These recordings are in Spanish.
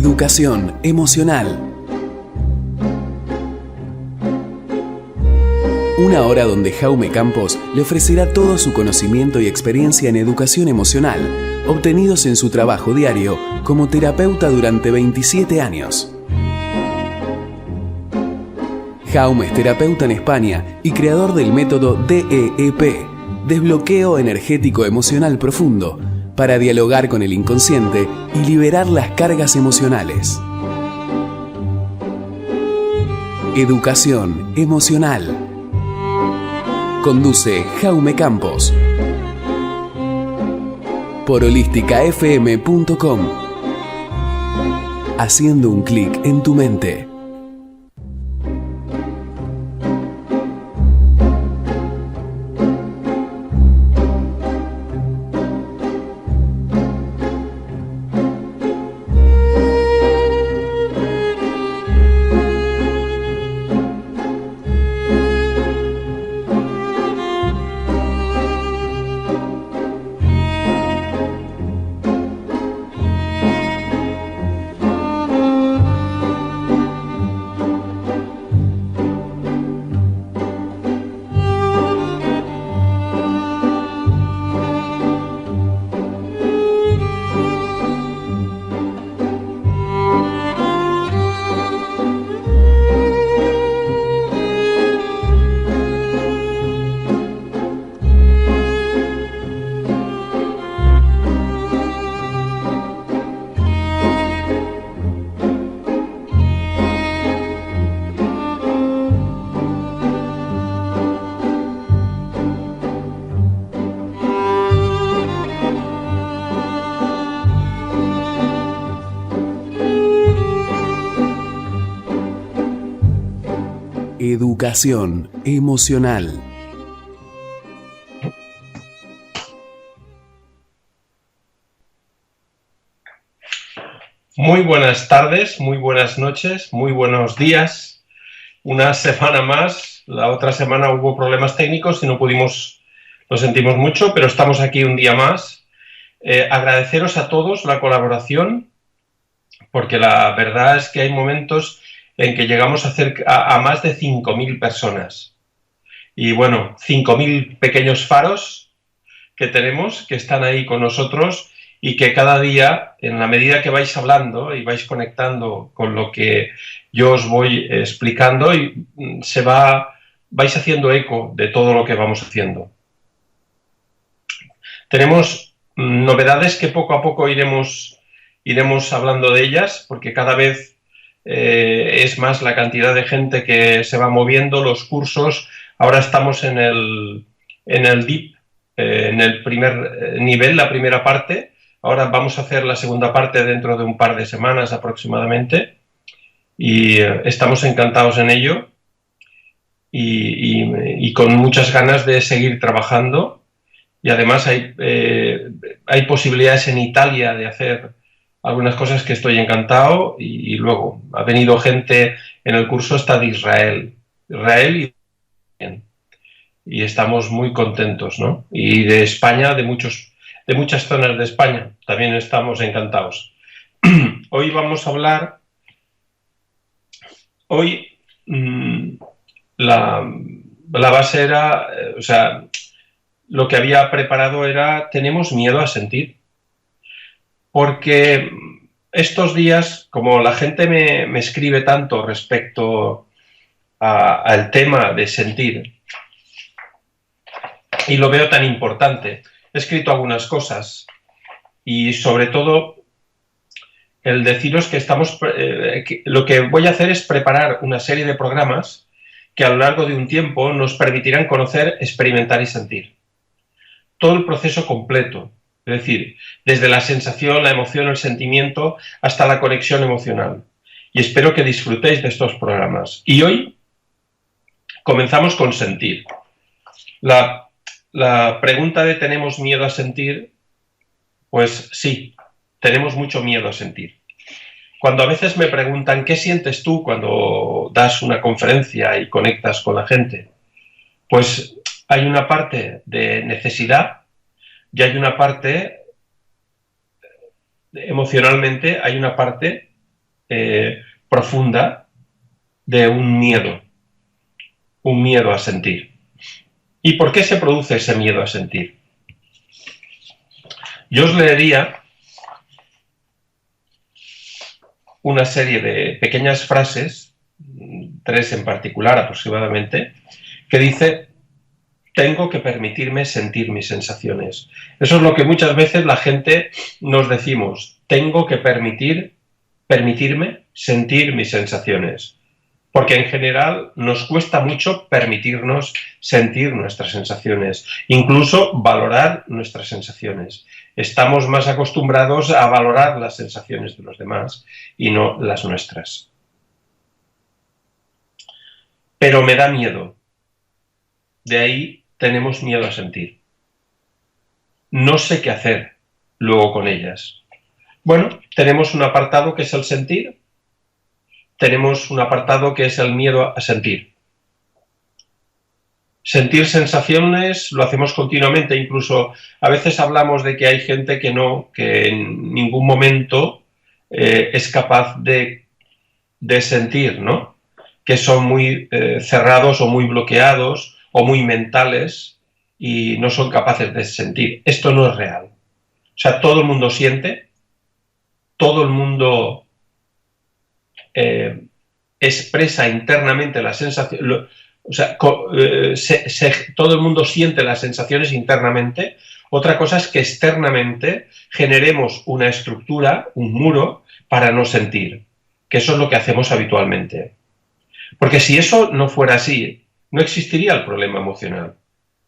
Educación emocional. Una hora donde Jaume Campos le ofrecerá todo su conocimiento y experiencia en educación emocional, obtenidos en su trabajo diario como terapeuta durante 27 años. Jaume es terapeuta en España y creador del método DEEP, Desbloqueo Energético Emocional Profundo, para dialogar con el inconsciente y liberar las cargas emocionales. Educación emocional. Conduce Jaume Campos. Por holísticafm.com. Haciendo un clic en tu mente. Educación emocional. Muy buenas tardes, muy buenas noches, muy buenos días. Una semana más. La otra semana hubo problemas técnicos y no pudimos, lo sentimos mucho, pero estamos aquí un día más. Agradeceros a todos la colaboración, porque la verdad es que hay momentos en que llegamos a más de 5.000 personas. Y bueno, 5.000 pequeños faros que tenemos, que están ahí con nosotros y que cada día, en la medida que vais hablando y vais conectando con lo que yo os voy explicando, y vais haciendo eco de todo lo que vamos haciendo. Tenemos novedades que poco a poco iremos hablando de ellas, porque cada vez es más la cantidad de gente que se va moviendo, los cursos. Ahora estamos en el DIP, en el primer nivel, la primera parte. Ahora vamos a hacer la segunda parte dentro de un par de semanas aproximadamente, y estamos encantados en ello y con muchas ganas de seguir trabajando. Y además hay posibilidades en Italia de hacer algunas cosas que estoy encantado, y luego ha venido gente en el curso hasta de Israel y estamos muy contentos, ¿no? Y de España, de muchas zonas de España, también estamos encantados. Hoy vamos a hablar, la base era, lo que había preparado era: tenemos miedo a sentir. Porque estos días, como la gente me escribe tanto respecto al tema de sentir, y lo veo tan importante, he escrito algunas cosas, y sobre todo el deciros que lo que voy a hacer es preparar una serie de programas que a lo largo de un tiempo nos permitirán conocer, experimentar y sentir todo el proceso completo. Es decir, desde la sensación, la emoción, el sentimiento, hasta la conexión emocional. Y espero que disfrutéis de estos programas. Y hoy comenzamos con sentir. La pregunta de ¿tenemos miedo a sentir? Pues sí, tenemos mucho miedo a sentir. Cuando a veces me preguntan ¿qué sientes tú cuando das una conferencia y conectas con la gente? Pues hay una parte de necesidad y hay una parte, emocionalmente, hay una parte profunda de un miedo a sentir. ¿Y por qué se produce ese miedo a sentir? Yo os leería una serie de pequeñas frases, 3 en particular aproximadamente, que dice: tengo que permitirme sentir mis sensaciones. Eso es lo que muchas veces la gente nos decimos: tengo que permitirme sentir mis sensaciones. Porque en general nos cuesta mucho permitirnos sentir nuestras sensaciones, incluso valorar nuestras sensaciones. Estamos más acostumbrados a valorar las sensaciones de los demás y no las nuestras. Pero me da miedo. De ahí tenemos miedo a sentir. No sé qué hacer luego con ellas. Bueno, tenemos un apartado que es el sentir. Tenemos un apartado que es el miedo a sentir. Sentir sensaciones lo hacemos continuamente, incluso a veces hablamos de que hay gente que en ningún momento es capaz de sentir, ¿no? Que son muy cerrados o muy bloqueados o muy mentales y no son capaces de sentir. Esto no es real. O sea, todo el mundo siente, todo el mundo expresa internamente la sensación, o sea, todo el mundo siente las sensaciones internamente. Otra cosa es que externamente generemos una estructura, un muro, para no sentir, que eso es lo que hacemos habitualmente. Porque si eso no fuera así, no existiría el problema emocional.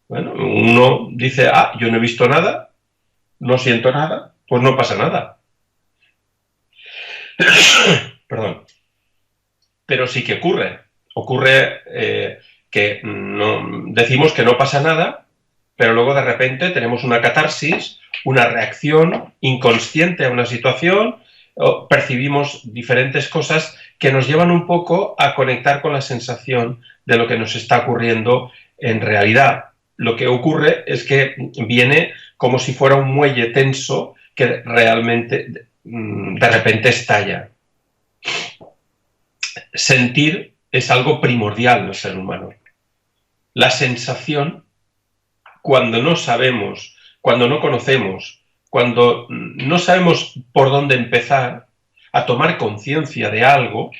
Bueno, uno dice: yo no he visto nada, no siento nada, pues no pasa nada. Perdón. Pero sí que ocurre. Ocurre que decimos que no pasa nada, pero luego de repente tenemos una catarsis, una reacción inconsciente a una situación, o percibimos diferentes cosas que nos llevan un poco a conectar con la sensación de lo que nos está ocurriendo en realidad. Lo que ocurre es que viene como si fuera un muelle tenso que realmente de repente estalla. Sentir es algo primordial en el ser humano. La sensación, cuando no sabemos, cuando no conocemos, cuando no sabemos por dónde empezar a tomar conciencia de algo,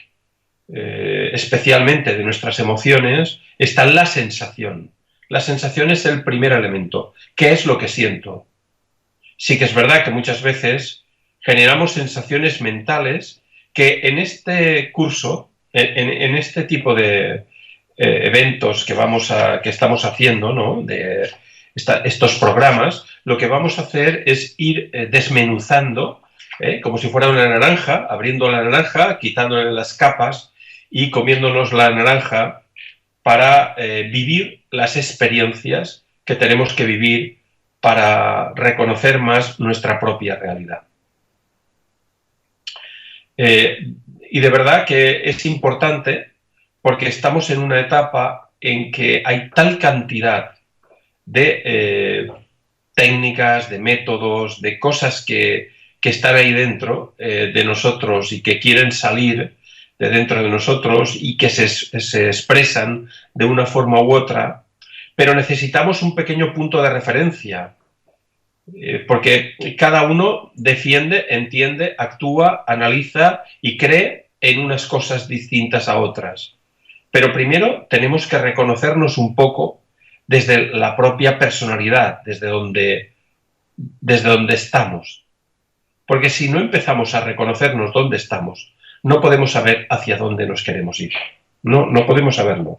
especialmente de nuestras emociones, está la sensación. La sensación es el primer elemento. ¿Qué es lo que siento? Sí que es verdad que muchas veces generamos sensaciones mentales que en este curso, en este tipo de eventos que estamos haciendo, ¿no? De estos programas, lo que vamos a hacer es ir desmenuzando, como si fuera una naranja, abriendo la naranja, quitándole las capas y comiéndonos la naranja para vivir las experiencias que tenemos que vivir para reconocer más nuestra propia realidad. Y de verdad que es importante porque estamos en una etapa en que hay tal cantidad de técnicas, de métodos, de cosas que están ahí dentro de nosotros y que quieren salir de dentro de nosotros y que se expresan de una forma u otra, pero necesitamos un pequeño punto de referencia, porque cada uno defiende, entiende, actúa, analiza y cree en unas cosas distintas a otras. Pero primero tenemos que reconocernos un poco desde la propia personalidad, desde donde estamos. Porque si no empezamos a reconocernos dónde estamos, no podemos saber hacia dónde nos queremos ir. No podemos saberlo.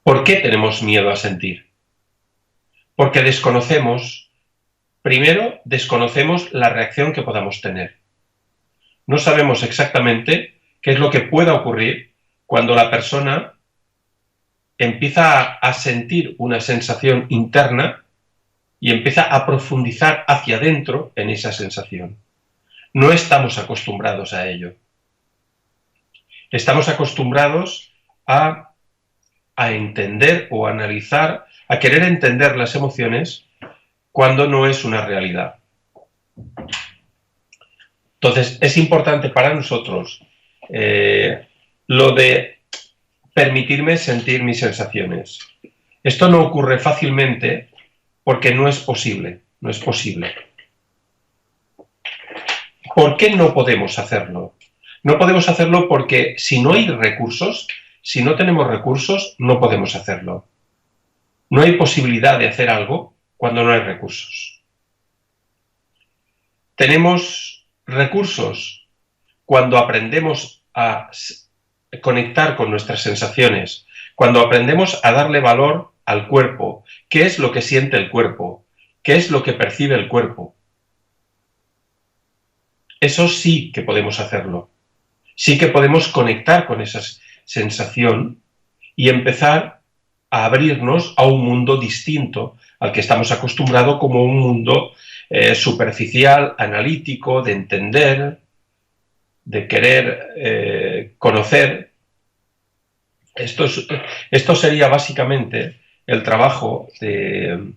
¿Por qué tenemos miedo a sentir? Porque primero desconocemos la reacción que podamos tener. No sabemos exactamente qué es lo que pueda ocurrir cuando la persona empieza a sentir una sensación interna y empieza a profundizar hacia adentro en esa sensación. No estamos acostumbrados a ello. Estamos acostumbrados a entender o a analizar, a querer entender las emociones cuando no es una realidad. Entonces, es importante para nosotros lo de permitirme sentir mis sensaciones. Esto no ocurre fácilmente porque no es posible, no es posible. ¿Por qué no podemos hacerlo? No podemos hacerlo porque si no hay recursos, si no tenemos recursos, no podemos hacerlo. No hay posibilidad de hacer algo cuando no hay recursos. Tenemos recursos cuando aprendemos a conectar con nuestras sensaciones, cuando aprendemos a darle valor al cuerpo. ¿Qué es lo que siente el cuerpo? ¿Qué es lo que percibe el cuerpo? Eso sí que podemos hacerlo. Sí que podemos conectar con esa sensación y empezar a abrirnos a un mundo distinto al que estamos acostumbrados, como un mundo superficial, analítico, de entender, de querer conocer. Esto sería básicamente el trabajo del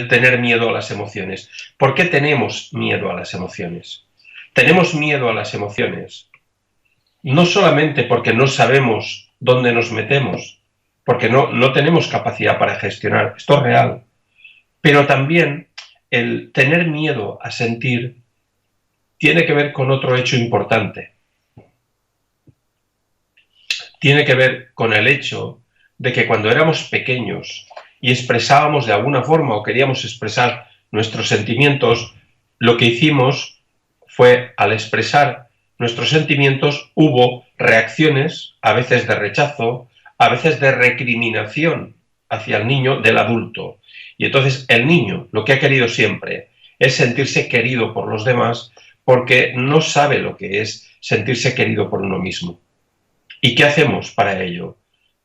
tener miedo a las emociones. ¿Por qué tenemos miedo a las emociones? Tenemos miedo a las emociones no solamente porque no sabemos dónde nos metemos, porque no tenemos capacidad para gestionar, esto es real, pero también el tener miedo a sentir tiene que ver con otro hecho importante. Tiene que ver con el hecho de que cuando éramos pequeños y expresábamos de alguna forma o queríamos expresar nuestros sentimientos, lo que hicimos fue, al expresar nuestros sentimientos, hubo reacciones, a veces de rechazo, a veces de recriminación hacia el niño del adulto. Y entonces el niño lo que ha querido siempre es sentirse querido por los demás porque no sabe lo que es sentirse querido por uno mismo. ¿Y qué hacemos para ello?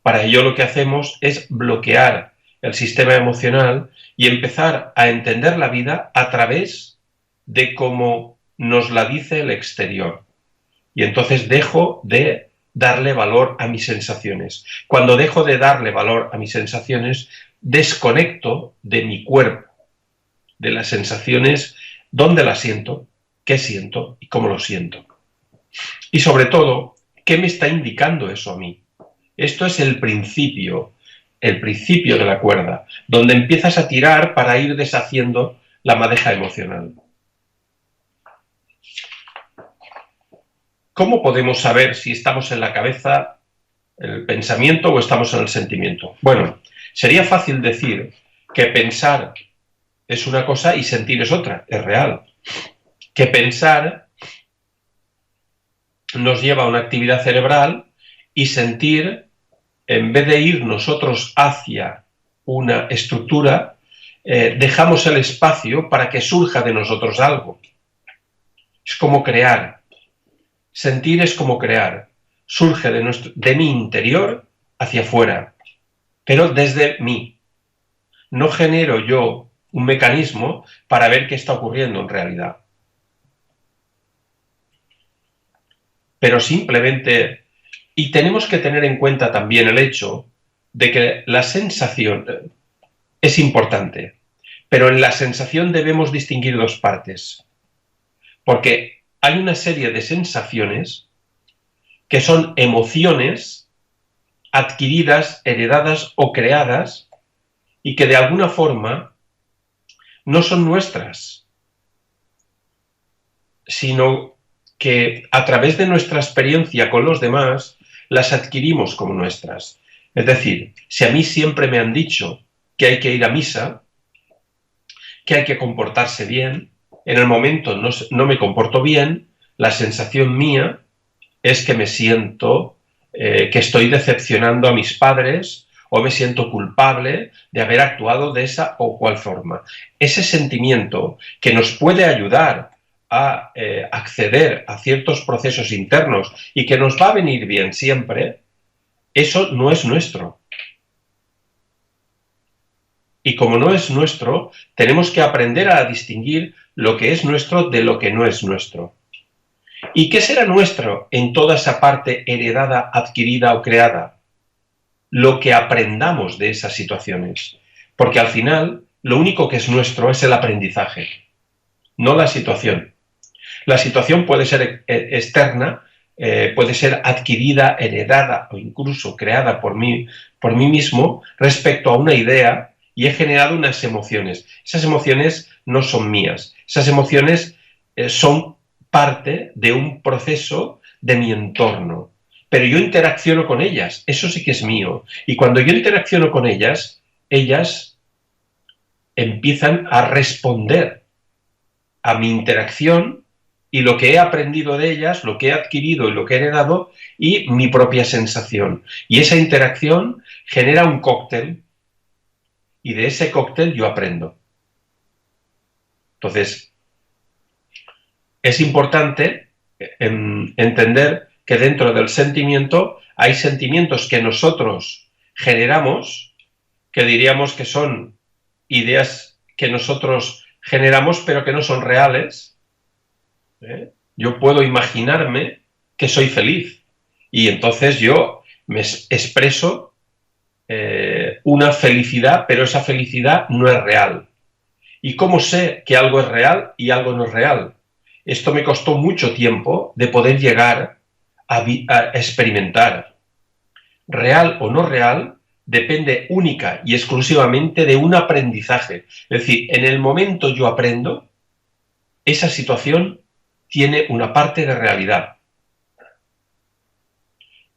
Para ello lo que hacemos es bloquear el sistema emocional y empezar a entender la vida a través de cómo nos la dice el exterior. Y entonces dejo de darle valor a mis sensaciones. Cuando dejo de darle valor a mis sensaciones, desconecto de mi cuerpo, de las sensaciones, dónde las siento, qué siento y cómo lo siento. Y sobre todo, ¿qué me está indicando eso a mí? Esto es el principio de la cuerda, donde empiezas a tirar para ir deshaciendo la madeja emocional. ¿Cómo podemos saber si estamos en la cabeza, en el pensamiento o estamos en el sentimiento? Bueno, sería fácil decir que pensar es una cosa y sentir es otra, es real. Que pensar nos lleva a una actividad cerebral y sentir, en vez de ir nosotros hacia una estructura, dejamos el espacio para que surja de nosotros algo. Es como crear. Sentir es como crear. Surge de mi interior hacia afuera, pero desde mí. No genero yo un mecanismo para ver qué está ocurriendo en realidad. Pero simplemente, y tenemos que tener en cuenta también el hecho de que la sensación es importante, pero en la sensación debemos distinguir dos partes, porque hay una serie de sensaciones que son emociones adquiridas, heredadas o creadas y que de alguna forma no son nuestras, sino que a través de nuestra experiencia con los demás las adquirimos como nuestras. Es decir, si a mí siempre me han dicho que hay que ir a misa, que hay que comportarse bien, en el momento no me comporto bien, la sensación mía es que me siento que estoy decepcionando a mis padres o me siento culpable de haber actuado de esa o cual forma. Ese sentimiento que nos puede ayudar a acceder a ciertos procesos internos y que nos va a venir bien siempre, eso no es nuestro. Y como no es nuestro, tenemos que aprender a distinguir lo que es nuestro de lo que no es nuestro. ¿Y qué será nuestro en toda esa parte heredada, adquirida o creada? Lo que aprendamos de esas situaciones. Porque al final, lo único que es nuestro es el aprendizaje, no la situación. La situación puede ser externa, puede ser adquirida, heredada o incluso creada por mí mismo respecto a una idea y he generado unas emociones. Esas emociones no son mías, esas emociones son parte de un proceso de mi entorno, pero yo interacciono con ellas, eso sí que es mío. Y cuando yo interacciono con ellas, ellas empiezan a responder a mi interacción y lo que he aprendido de ellas, lo que he adquirido y lo que he heredado y mi propia sensación. Y esa interacción genera un cóctel y de ese cóctel yo aprendo. Entonces, es importante entender que dentro del sentimiento hay sentimientos que nosotros generamos, que diríamos que son ideas que nosotros generamos pero que no son reales. Yo puedo imaginarme que soy feliz y entonces yo me expreso una felicidad, pero esa felicidad no es real. ¿Y cómo sé que algo es real y algo no es real? Esto me costó mucho tiempo de poder llegar a experimentar. Real o no real depende única y exclusivamente de un aprendizaje. Es decir, en el momento yo aprendo, esa situación tiene una parte de realidad.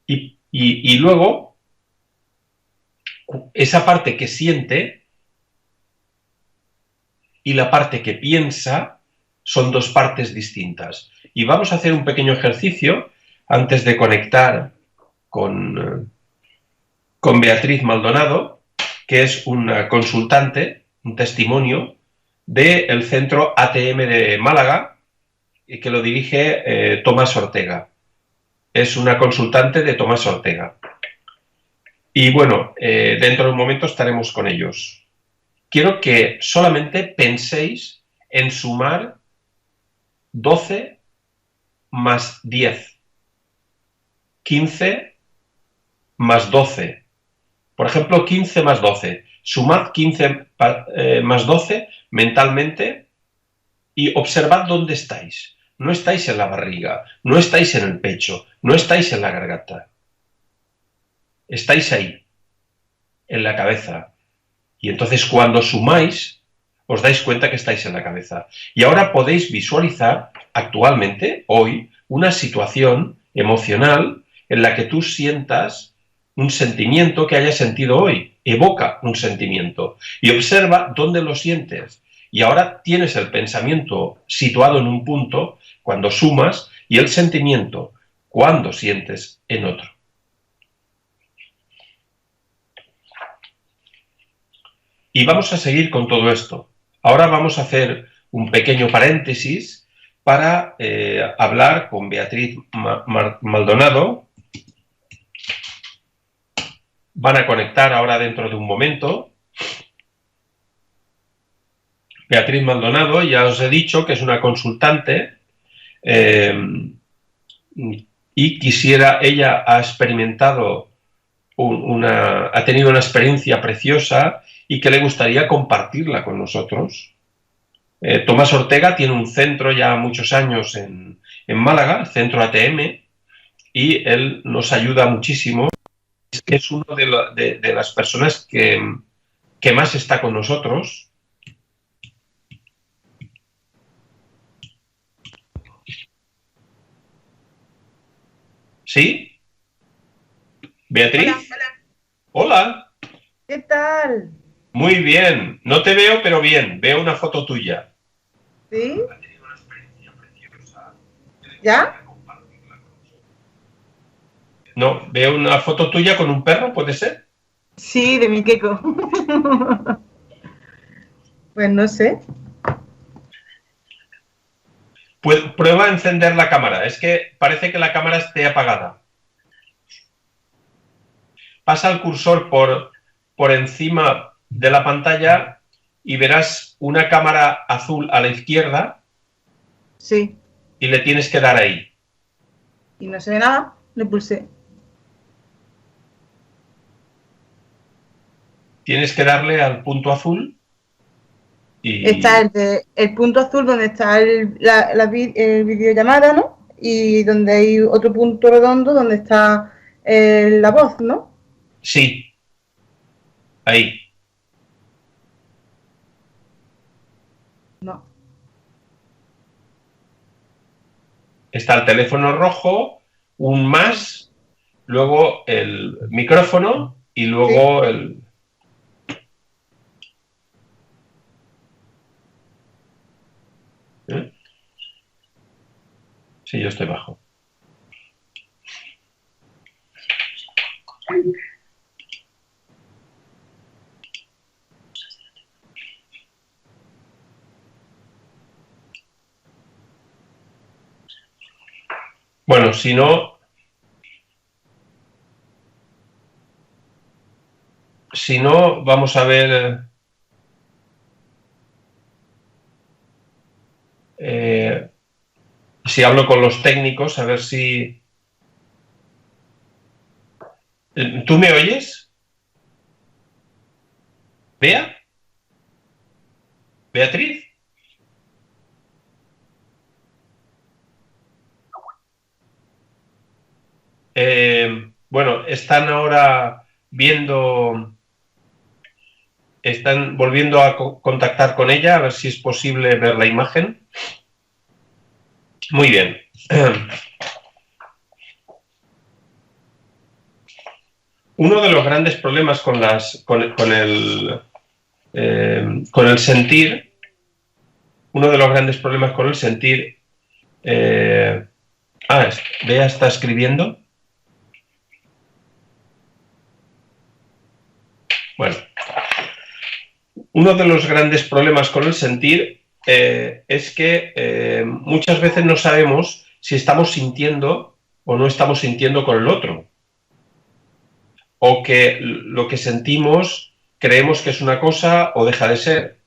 Y luego, esa parte que siente y la parte que piensa son dos partes distintas. Y vamos a hacer un pequeño ejercicio antes de conectar con Beatriz Maldonado, que es una consultante, un testimonio del Centro ATM de Málaga, y que lo dirige Tomás Ortega. Es una consultante de Tomás Ortega. Y bueno, dentro de un momento estaremos con ellos. Quiero que solamente penséis en sumar 12 más 10, 15 más 12. Por ejemplo, 15 más 12. Sumad 15 más 12 mentalmente y observad dónde estáis. No estáis en la barriga, no estáis en el pecho, no estáis en la garganta. Estáis ahí, en la cabeza. Y entonces cuando sumáis, os dais cuenta que estáis en la cabeza. Y ahora podéis visualizar actualmente, hoy, una situación emocional en la que tú sientas un sentimiento que hayas sentido hoy. Evoca un sentimiento y observa dónde lo sientes. Y ahora tienes el pensamiento situado en un punto cuando sumas y el sentimiento cuando sientes en otro. Y vamos a seguir con todo esto. Ahora vamos a hacer un pequeño paréntesis para hablar con Beatriz Maldonado. Van a conectar ahora dentro de un momento. Beatriz Maldonado, ya os he dicho que es una consultante y ella ha experimentado ha tenido una experiencia preciosa y que le gustaría compartirla con nosotros. Tomás Ortega tiene un centro ya muchos años en Málaga, el centro ATM, y él nos ayuda muchísimo. Es una de las personas que más está con nosotros. ¿Sí? ¿Beatriz? Hola. Hola. ¿Qué tal? Muy bien. No te veo, pero bien. Veo una foto tuya. ¿Sí? ¿Ya? No, veo una foto tuya con un perro, ¿puede ser? Sí, de mi queco. Pues no sé. Prueba a encender la cámara. Es que parece que la cámara esté apagada. Pasa el cursor por encima de la pantalla y verás una cámara azul a la izquierda. Sí. Y le tienes que dar ahí. Y no se ve nada, le pulsé. Tienes que darle al punto azul Está el punto azul donde está el videollamada, ¿no? Y donde hay otro punto redondo donde está la voz, ¿no? Sí, ahí. No. Está el teléfono rojo, un más, luego el micrófono y luego el... ¿Eh? Sí, yo estoy bajo. Bueno, si no, vamos a ver si hablo con los técnicos, a ver si... ¿Tú me oyes? ¿Bea? ¿Beatriz? Bueno, están ahora viendo... Están volviendo a contactar con ella, a ver si es posible ver la imagen. Muy bien. Uno de los grandes problemas con el sentir, Bea está escribiendo. Bueno, uno de los grandes problemas con el sentir es que muchas veces no sabemos si estamos sintiendo o no estamos sintiendo con el otro. O que lo que sentimos creemos que es una cosa o deja de ser.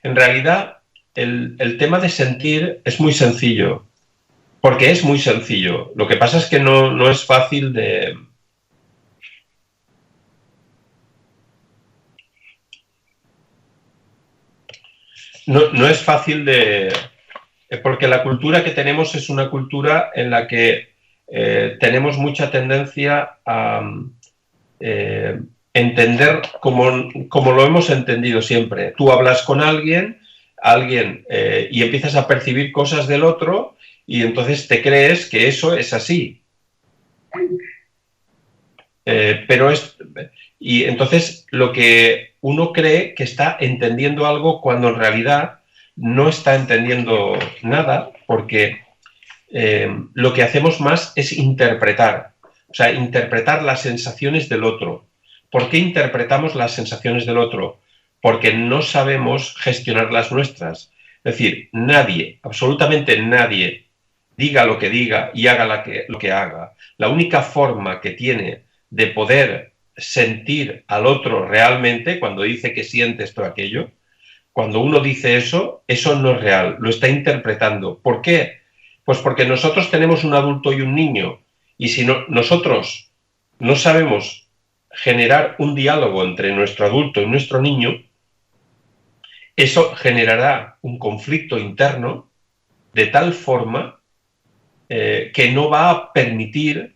En realidad, el tema de sentir es muy sencillo, porque es muy sencillo. Lo que pasa es que no es fácil de... No es fácil de... Porque la cultura que tenemos es una cultura en la que tenemos mucha tendencia a entender como lo hemos entendido siempre. Tú hablas con alguien y empiezas a percibir cosas del otro y entonces te crees que eso es así. Y entonces lo que uno cree que está entendiendo algo cuando en realidad no está entendiendo nada, porque lo que hacemos más es interpretar. O sea, interpretar las sensaciones del otro. ¿Por qué interpretamos las sensaciones del otro? Porque no sabemos gestionar las nuestras. Es decir, nadie, absolutamente nadie, diga lo que diga y haga lo que haga. La única forma que tiene de poder sentir al otro realmente, cuando dice que siente esto o aquello, cuando uno dice eso, eso no es real, lo está interpretando. ¿Por qué? Pues porque nosotros tenemos un adulto y un niño. Y si nosotros no sabemos generar un diálogo entre nuestro adulto y nuestro niño, eso generará un conflicto interno de tal forma que no va a permitir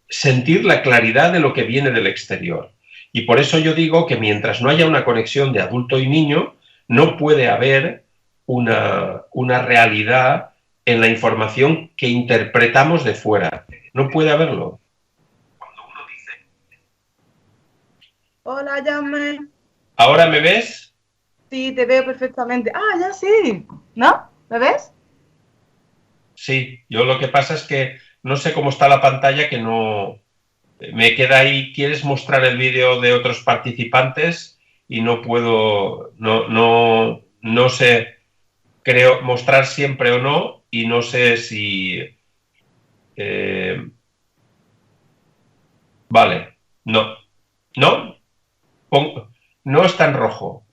sentir la claridad de lo que viene del exterior. Y por eso yo digo que mientras no haya una conexión de adulto y niño, no puede haber una realidad en la información que interpretamos de fuera. No puede haberlo. Cuando uno dice... Hola, Jaume. ¿Ahora me ves? Sí, te veo perfectamente. Ah, ya sí. ¿No? ¿Me ves? Sí, yo lo que pasa es que no sé cómo está la pantalla, que no... Me queda ahí, ¿quieres mostrar el vídeo de otros participantes? Y no puedo, no sé, creo, mostrar siempre o no, y no sé si... vale, no, no está en rojo.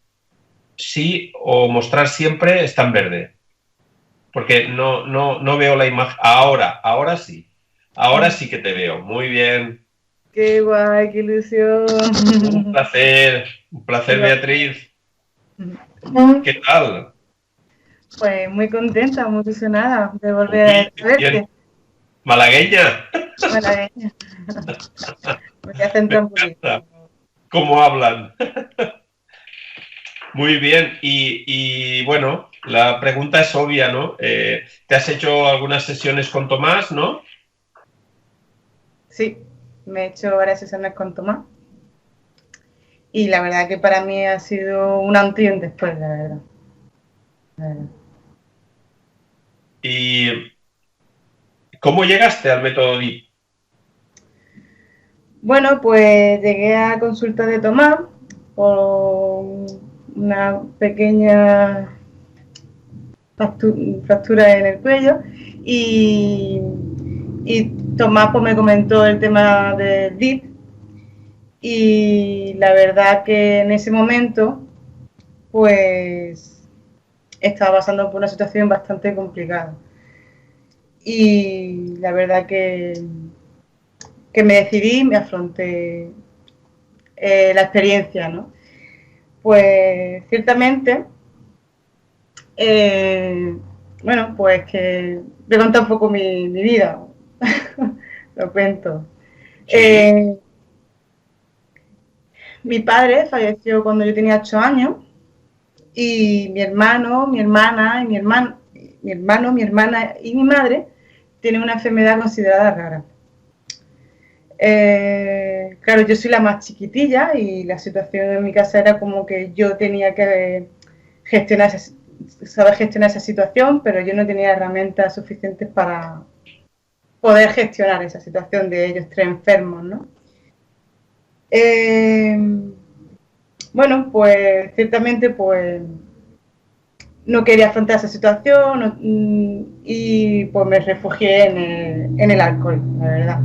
Sí, o mostrar siempre está en verde. Porque no veo la imagen. Ahora sí. Ahora sí que te veo. Muy bien. Qué guay, qué ilusión. Un placer, Beatriz. ¿Qué tal? Pues muy contenta, muy ilusionada de volver a verte. Malagueña. Malagueña. Me voy a Me centrar un encanta poquito. cómo hablan. Muy bien. Y bueno, la pregunta es obvia, ¿no? ¿Te has hecho algunas sesiones con Tomás, no? Sí, me he hecho varias sesiones con Tomás. Y la verdad que para mí ha sido un antes y un después, la verdad. ¿Y cómo llegaste al método DIP? Bueno, pues llegué a consulta de Tomás por una pequeña fractura en el cuello y, y Tomás pues, me comentó el tema del DIP y la verdad que en ese momento pues estaba pasando por una situación bastante complicada y la verdad que me decidí, me afronté la experiencia, ¿no? Pues ciertamente, bueno, pues que voy a contar un poco mi vida, lo cuento. Sí. Mi padre falleció cuando yo tenía 8 años y mi hermano, mi hermana y mi hermana y mi madre tienen una enfermedad considerada rara. Claro, yo soy la más chiquitilla y la situación en mi casa era como que yo tenía que saber gestionar esa situación, pero yo no tenía herramientas suficientes para poder gestionar esa situación de ellos tres enfermos, ¿no? Bueno, pues ciertamente pues no quería afrontar esa situación y pues me refugié en el alcohol, la verdad.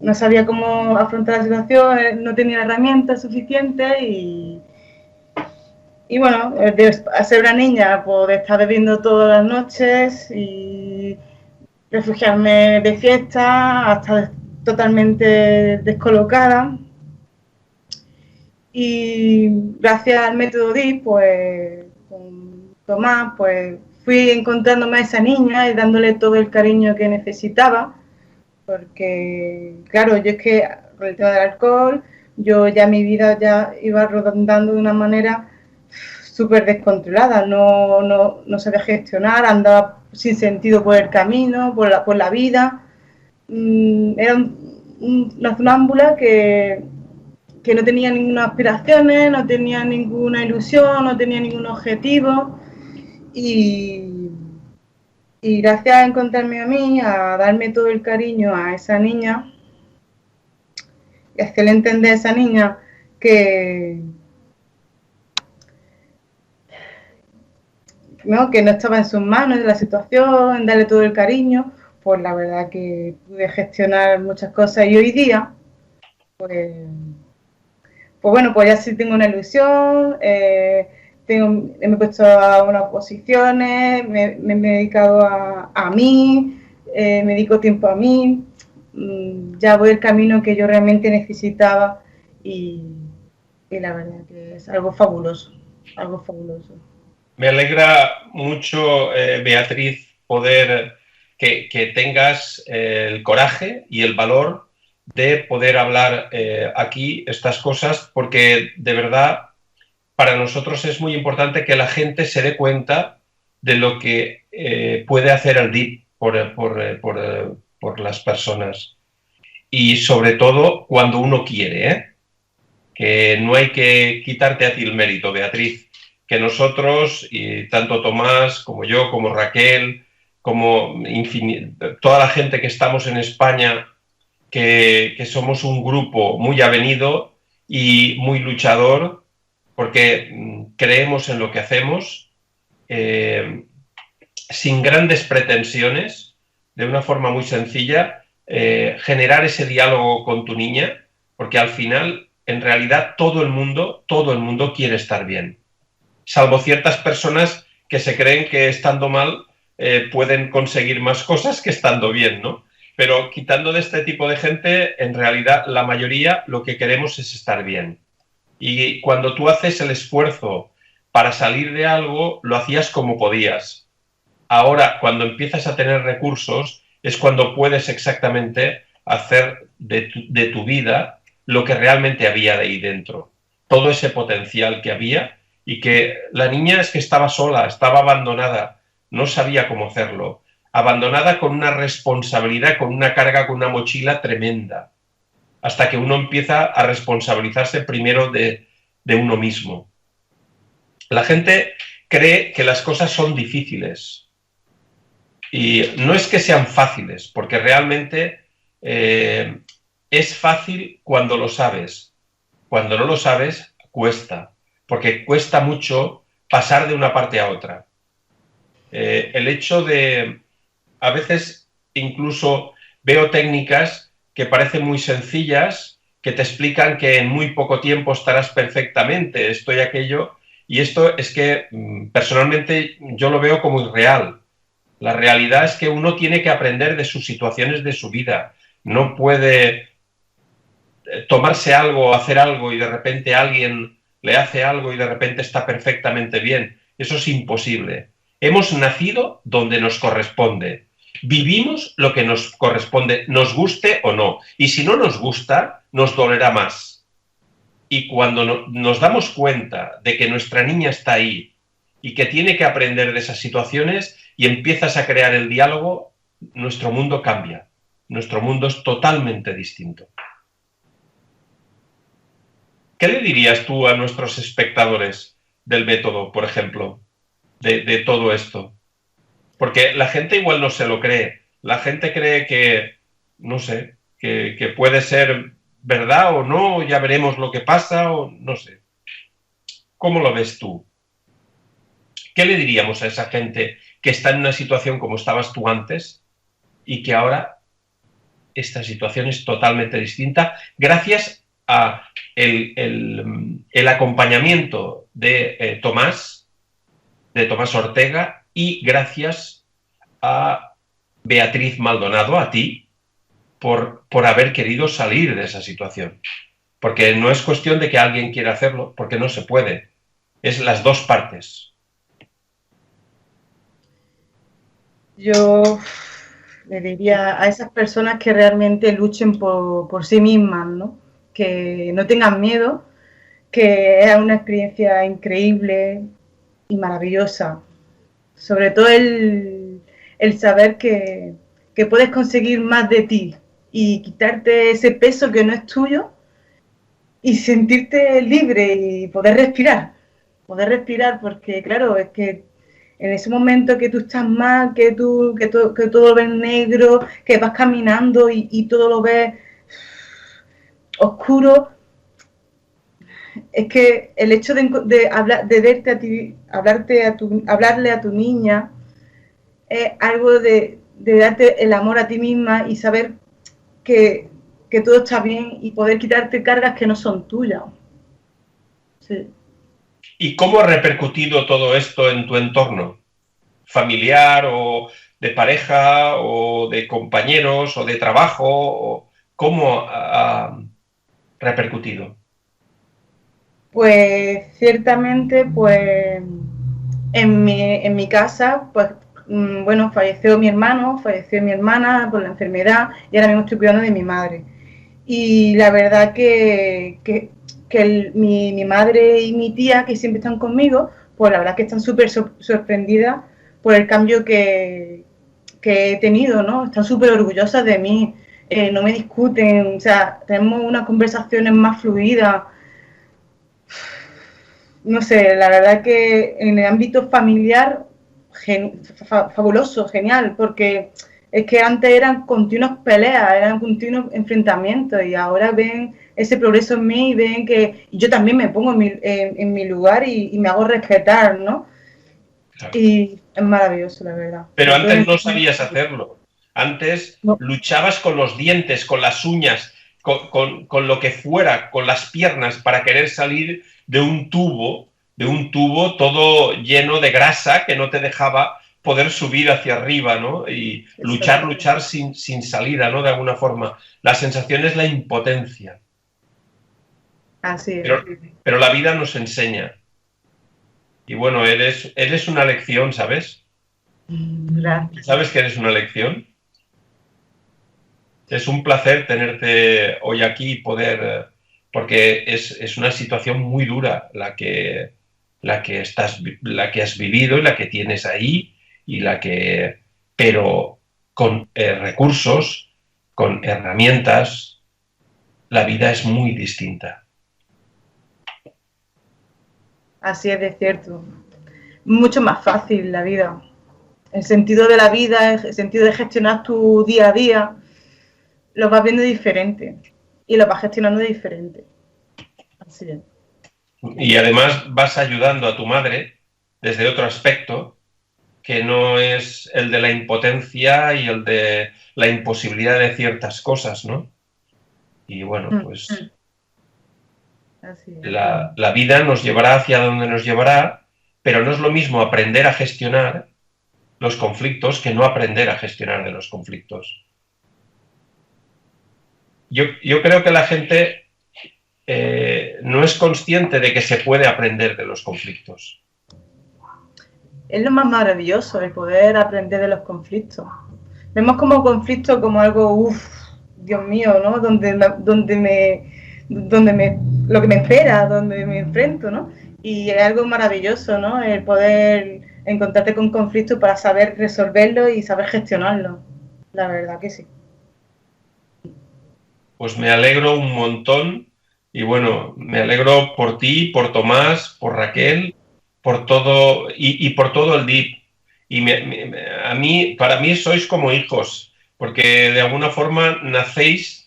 No sabía cómo afrontar la situación, no tenía herramientas suficientes y bueno, de ser una niña, pues de estar bebiendo todas las noches y refugiarme de fiesta hasta totalmente descolocada. Y gracias al método DIP, pues con Tomás, pues fui encontrándome a esa niña y dándole todo el cariño que necesitaba, porque claro, yo es que con el tema del alcohol, yo ya mi vida ya iba rodando de una manera súper descontrolada, no sabía gestionar, andaba sin sentido por el camino, por la vida. Era una sonámbula que no tenía ninguna aspiraciones, no tenía ninguna ilusión, no tenía ningún objetivo y gracias a encontrarme a mí, a darme todo el cariño a esa niña y hacerle entender a esa niña que no estaba en sus manos la situación, en darle todo el cariño, pues la verdad que pude gestionar muchas cosas y hoy día, pues bueno, pues ya sí tengo una ilusión, me he puesto a unas posiciones, me he dedicado a mí, me dedico tiempo a mí, ya voy el camino que yo realmente necesitaba y la verdad que es algo fabuloso, algo fabuloso. Me alegra mucho, Beatriz, poder que tengas el coraje y el valor de poder hablar aquí estas cosas, porque de verdad para nosotros es muy importante que la gente se dé cuenta de lo que puede hacer el DIP por las personas. Y sobre todo cuando uno quiere, ¿eh? Que no hay que quitarte a ti el mérito, Beatriz, que nosotros, y tanto Tomás como yo, como Raquel, como toda la gente que estamos en España, que somos un grupo muy avenido y muy luchador, porque creemos en lo que hacemos, sin grandes pretensiones, de una forma muy sencilla, generar ese diálogo con tu niña, porque al final, en realidad, todo el mundo quiere estar bien, salvo ciertas personas que se creen que estando mal pueden conseguir más cosas que estando bien, ¿no? Pero quitando de este tipo de gente, en realidad la mayoría lo que queremos es estar bien. Y cuando tú haces el esfuerzo para salir de algo, lo hacías como podías. Ahora, cuando empiezas a tener recursos, es cuando puedes exactamente hacer de tu vida lo que realmente había de ahí dentro. Todo ese potencial que había, y que la niña es que estaba sola, estaba abandonada, no sabía cómo hacerlo. Abandonada con una responsabilidad, con una carga, con una mochila tremenda. Hasta que uno empieza a responsabilizarse primero de uno mismo. La gente cree que las cosas son difíciles. Y no es que sean fáciles, porque realmente es fácil cuando lo sabes. Cuando no lo sabes, cuesta. Porque cuesta mucho pasar de una parte a otra. El hecho de... A veces incluso veo técnicas que parecen muy sencillas, que te explican que en muy poco tiempo estarás perfectamente, esto y aquello, y esto es que personalmente yo lo veo como irreal. La realidad es que uno tiene que aprender de sus situaciones de su vida. No puede tomarse algo, hacer algo y de repente alguien le hace algo y de repente está perfectamente bien. Eso es imposible. Hemos nacido donde nos corresponde. Vivimos lo que nos corresponde, nos guste o no. Y si no nos gusta, nos dolerá más. Y cuando nos damos cuenta de que nuestra niña está ahí y que tiene que aprender de esas situaciones y empiezas a crear el diálogo, nuestro mundo cambia. Nuestro mundo es totalmente distinto. ¿Qué le dirías tú a nuestros espectadores del método, por ejemplo, de todo esto? Porque la gente igual no se lo cree. La gente cree que, no sé, que puede ser verdad o no, ya veremos lo que pasa, o no sé. ¿Cómo lo ves tú? ¿Qué le diríamos a esa gente que está en una situación como estabas tú antes y que ahora esta situación es totalmente distinta gracias a el acompañamiento de Tomás Ortega, y gracias a Beatriz Maldonado, a ti, por haber querido salir de esa situación? Porque no es cuestión de que alguien quiera hacerlo, porque no se puede. Es las dos partes. Yo le diría a esas personas que realmente luchen por sí mismas, ¿no? Que no tengan miedo, que es una experiencia increíble y maravillosa. Sobre todo el saber que puedes conseguir más de ti y quitarte ese peso que no es tuyo y sentirte libre y poder respirar. Poder respirar, porque claro, es que en ese momento que tú estás mal, que todo lo ves negro, que vas caminando y todo lo ves oscuro, es que el hecho de verte a ti, hablarle a tu niña, es algo de darte el amor a ti misma y saber que todo está bien y poder quitarte cargas que no son tuyas. Sí. ¿Y cómo ha repercutido todo esto en tu entorno? ¿Familiar o de pareja o de compañeros o de trabajo? ¿Cómo ha repercutido? Pues ciertamente, pues en mi casa, pues bueno, falleció mi hermano, falleció mi hermana por la enfermedad y ahora mismo estoy cuidando de mi madre. Y la verdad que mi madre y mi tía, que siempre están conmigo, pues la verdad que están súper sorprendidas por el cambio que he tenido, ¿no? Están súper orgullosas de mí, no me discuten, o sea, tenemos unas conversaciones más fluidas. No sé, la verdad que en el ámbito familiar, fabuloso, genial, porque es que antes eran continuas peleas, eran continuos enfrentamientos y ahora ven ese progreso en mí y ven que yo también me pongo en mi lugar y me hago respetar, ¿no? Claro. Y es maravilloso, la verdad. Pero antes no sabías hacerlo. Antes no. Luchabas con los dientes, con las uñas, con lo que fuera, con las piernas, para querer salir de un tubo todo lleno de grasa que no te dejaba poder subir hacia arriba, ¿no? Y luchar sin salida, ¿no? De alguna forma. La sensación es la impotencia. Así es. Pero la vida nos enseña. Y bueno, eres una lección, ¿sabes? Gracias. ¿Sabes que eres una lección? Es un placer tenerte hoy aquí y poder, porque es una situación muy dura la que has vivido y la que tienes ahí, pero con recursos, con herramientas, la vida es muy distinta. Así es, de cierto. Mucho más fácil la vida. El sentido de la vida, el sentido de gestionar tu día a día, lo vas viendo diferente y lo vas gestionando diferente. Así es. Y además vas ayudando a tu madre desde otro aspecto que no es el de la impotencia y el de la imposibilidad de ciertas cosas, ¿no? Y bueno, pues así es. La vida nos llevará hacia donde nos llevará, pero no es lo mismo aprender a gestionar los conflictos que no aprender a gestionar de los conflictos. Yo creo que la gente no es consciente de que se puede aprender de los conflictos. Es lo más maravilloso, el poder aprender de los conflictos. Vemos como conflicto como algo, Dios mío, ¿no? Lo que me espera, donde me enfrento, ¿no? Y es algo maravilloso, ¿no? El poder encontrarte con conflictos para saber resolverlo y saber gestionarlo. La verdad que sí. Pues me alegro un montón y bueno, me alegro por ti, por Tomás, por Raquel, por todo y por todo el DIP. Y para mí sois como hijos, porque de alguna forma nacéis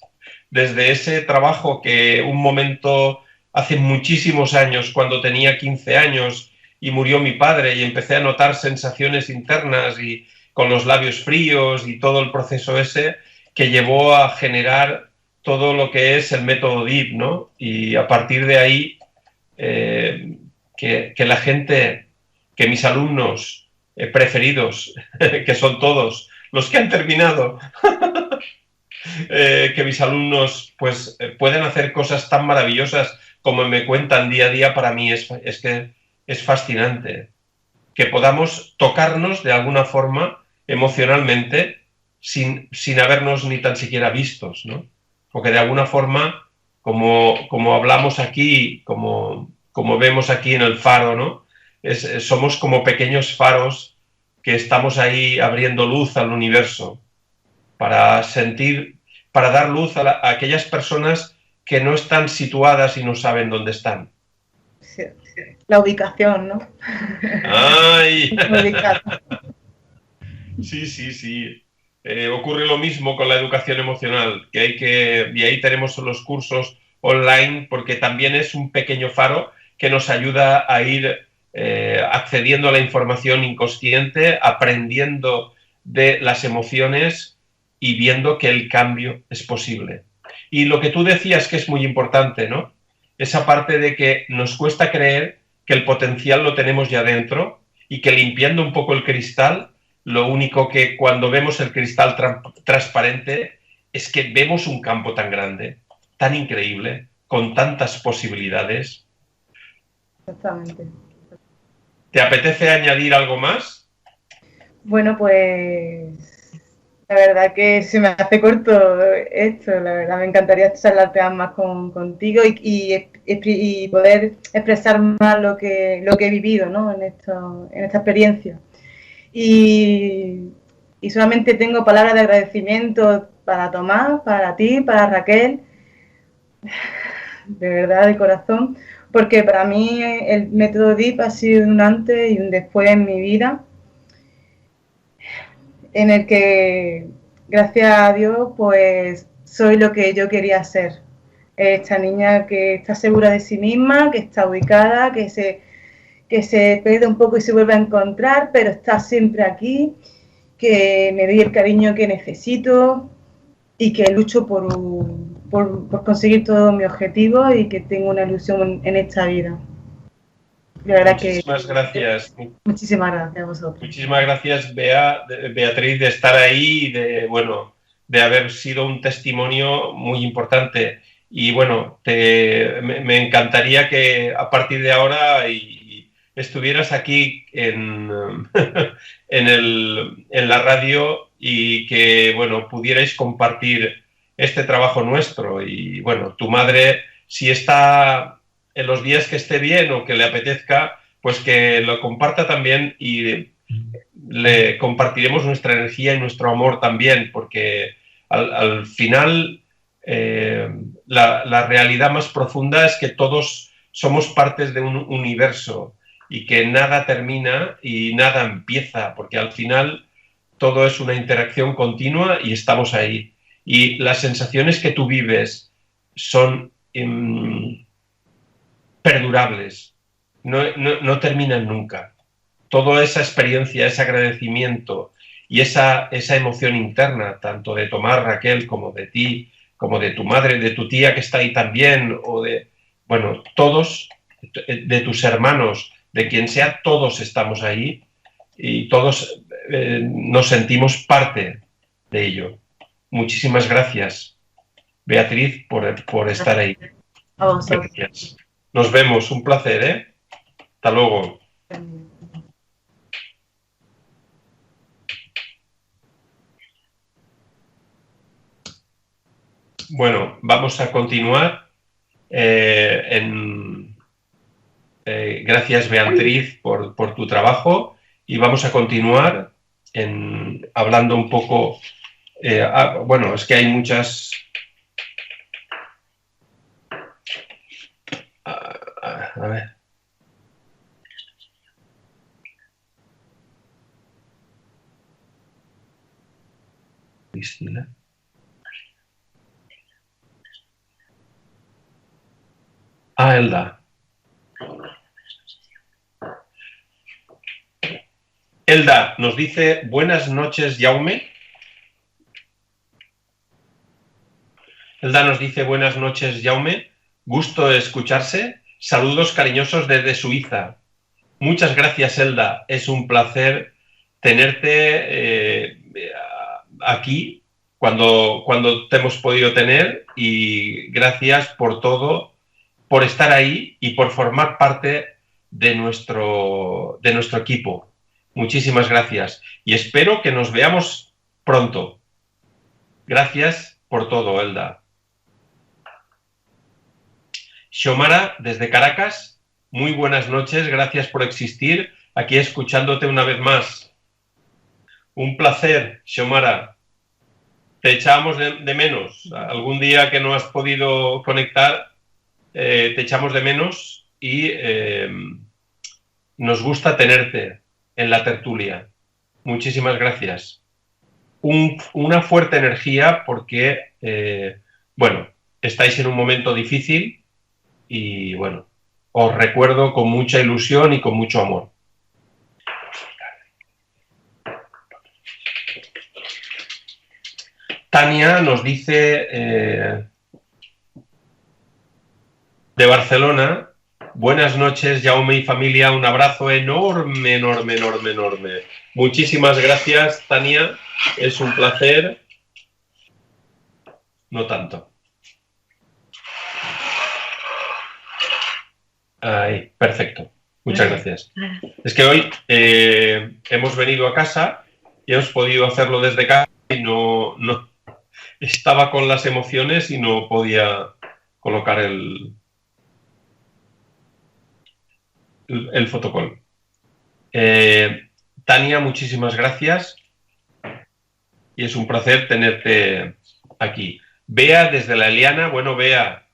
desde ese trabajo que un momento hace muchísimos años, cuando tenía 15 años y murió mi padre y empecé a notar sensaciones internas y con los labios fríos y todo el proceso ese que llevó a generar todo lo que es el método DIP, ¿no? Y a partir de ahí, que la gente, que mis alumnos preferidos, que son todos los que han terminado, que mis alumnos pues pueden hacer cosas tan maravillosas como me cuentan día a día, para mí es que es fascinante. Que podamos tocarnos de alguna forma emocionalmente sin habernos ni tan siquiera vistos, ¿no? Porque de alguna forma, como hablamos aquí, como vemos aquí en el faro, ¿no? Somos como pequeños faros que estamos ahí abriendo luz al universo para dar luz a aquellas personas que no están situadas y no saben dónde están. Sí. La ubicación, ¿no? ¡Ay! Sí. Ocurre lo mismo con la educación emocional, y ahí tenemos los cursos online, porque también es un pequeño faro que nos ayuda a ir accediendo a la información inconsciente, aprendiendo de las emociones y viendo que el cambio es posible. Y lo que tú decías que es muy importante, ¿no? Esa parte de que nos cuesta creer que el potencial lo tenemos ya dentro y que limpiando un poco el cristal, lo único que cuando vemos el cristal transparente es que vemos un campo tan grande, tan increíble, con tantas posibilidades. Exactamente. ¿Te apetece añadir algo más? Bueno, pues la verdad que se me hace corto esto, la verdad me encantaría charlarte más contigo y poder expresar más lo que he vivido, ¿no? en esta experiencia. Y solamente tengo palabras de agradecimiento para Tomás, para ti, para Raquel, de verdad, de corazón, porque para mí el método DIP ha sido un antes y un después en mi vida, en el que, gracias a Dios, pues soy lo que yo quería ser. Esta niña que está segura de sí misma, que está ubicada, que se pierde un poco y se vuelve a encontrar, pero está siempre aquí, que me doy el cariño que necesito y que lucho por conseguir todos mis objetivos y que tengo una ilusión en esta vida. De verdad muchísimas gracias. Muchísimas gracias a vosotros. Muchísimas gracias, Beatriz, de estar ahí y de haber sido un testimonio muy importante. Y bueno, me encantaría que a partir de ahora estuvieras aquí en, en la radio y que, bueno, pudierais compartir este trabajo nuestro. Y bueno, tu madre, si está en los días que esté bien o que le apetezca, pues que lo comparta también y le compartiremos nuestra energía y nuestro amor también, porque al final la realidad más profunda es que todos somos partes de un universo y que nada termina y nada empieza, porque al final todo es una interacción continua y estamos ahí. Y las sensaciones que tú vives son perdurables, no terminan nunca. Toda esa experiencia, ese agradecimiento y esa emoción interna, tanto de Tomás, Raquel, como de ti, como de tu madre, de tu tía que está ahí también, o de, bueno, todos, de tus hermanos, de quien sea, todos estamos ahí y todos nos sentimos parte de ello. Muchísimas gracias, Beatriz, por estar ahí. Gracias. Nos vemos, un placer, ¿eh? Hasta luego. Bueno, vamos a continuar. Gracias, Beatriz, por tu trabajo y vamos a continuar hablando un poco. Bueno, es que hay muchas. A ver. Cristina. Elda. Elda nos dice, buenas noches, Jaume. Elda nos dice, buenas noches, Jaume. Gusto de escucharse. Saludos cariñosos desde Suiza. Muchas gracias, Elda. Es un placer tenerte aquí cuando te hemos podido tener y gracias por todo, por estar ahí y por formar parte de nuestro equipo. Muchísimas gracias y espero que nos veamos pronto. Gracias por todo, Elda. Xiomara, desde Caracas, muy buenas noches, gracias por existir, aquí escuchándote una vez más. Un placer, Xiomara. Te echábamos de menos. Algún día que no has podido conectar, te echamos de menos y nos gusta tenerte en la tertulia. Muchísimas gracias. Una fuerte energía porque, bueno, estáis en un momento difícil y, bueno, os recuerdo con mucha ilusión y con mucho amor. Tania nos dice de Barcelona, buenas noches, Jaume y familia, un abrazo enorme, enorme, enorme, enorme. Muchísimas gracias, Tania, es un placer. No tanto. Ahí, perfecto. Muchas gracias. Es que hoy hemos venido a casa y hemos podido hacerlo desde casa y no estaba con las emociones y no podía colocar el fotocall. Tania, muchísimas gracias y es un placer tenerte aquí. Bea, desde la Eliana, bueno, Bea,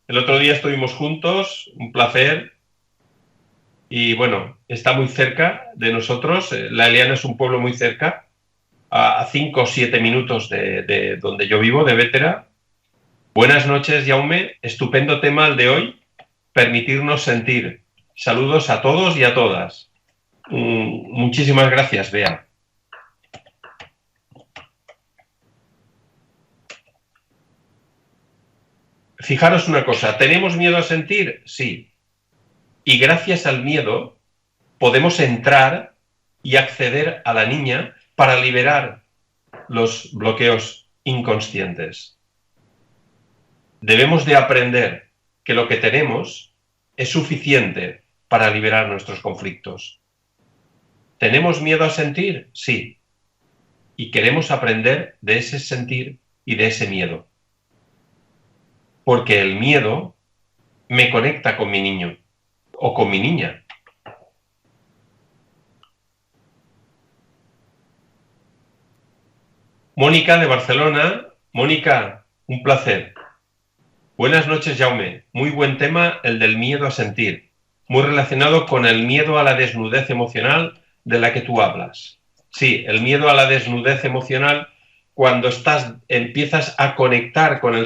el otro día estuvimos juntos, un placer y bueno, está muy cerca de nosotros, la Eliana es un pueblo muy cerca, a 5 o 7 minutos de donde yo vivo, de Bétera. Buenas noches, Jaume, estupendo tema el de hoy, permitirnos sentir. Saludos a todos y a todas. Muchísimas gracias, Bea. Fijaros una cosa, ¿tenemos miedo a sentir? Sí. Y gracias al miedo podemos entrar y acceder a la niña para liberar los bloqueos inconscientes. debemos de aprender que lo que tenemos es suficiente para liberar nuestros conflictos. ¿Tenemos miedo a sentir? Sí. Y queremos aprender de ese sentir y de ese miedo. Porque el miedo me conecta con mi niño o con mi niña. Mónica de Barcelona. Mónica, un placer. Buenas noches, Jaume. Muy buen tema el del miedo a sentir. Muy relacionado con el miedo a la desnudez emocional de la que tú hablas. Sí, el miedo a la desnudez emocional cuando empiezas a conectar con